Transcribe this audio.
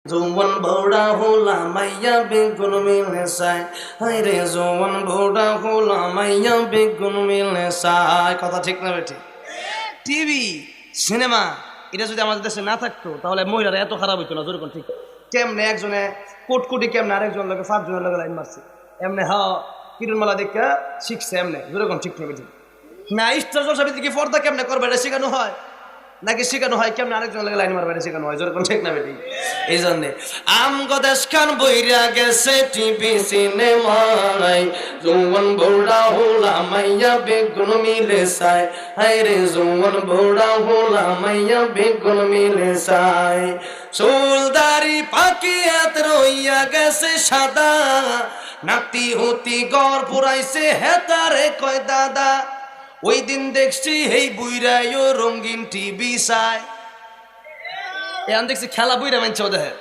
যৌবন বৌড়া হোলা মাইয়া বেগুন মিলে সাই, হাই রে যৌবন বৌড়া হোলা মাইয়া বেগুন মিলে সাই। কথা ঠিক না বেঠি? টিভি সিনেমা এটা যদি আমাদের দেশে না থাকতো তাহলে মহিলারা এত খারাপ হইতো না। যেরকম ঠিক কেমনে একজনে কোটকুটি কেমনে আরেকজন লোকে 5 জনের লোকে লাইন মারছে এমনি কিরণমালা দেখে শিখছে এমনি। যেরকম ঠিক না বেঠি? না ইস্টার জলসাবিত্রী কি পর্দা কেমনে করবে এটা শেখানো হয় নাকি শেখানো হয় কেমন আরেকজন লাগে লাইন মারবে শেখানো হয়? যেরকম ঠিক না বেটি? এই জন্যে আমগো দেশ খান বইরা গেছে টিভি সিনেমায়, যৌবন বৌড়া হোলা মাইয়া বেগুন মিলে সাই, হাই রে যৌবন বৌড়া হোলা মাইয়া বেগুন মিলে সাই। চুলদারি পাকি হাত রইয়া গেছে সাদা, নাতি হতি গড় পুরাইছে হেতারে কয় দাদা। ওই দিন দেখছি এই বুইরাইও রঙিন টিভি চাই, এখন দেখছি খেলা বুইরা মানছে ওদের।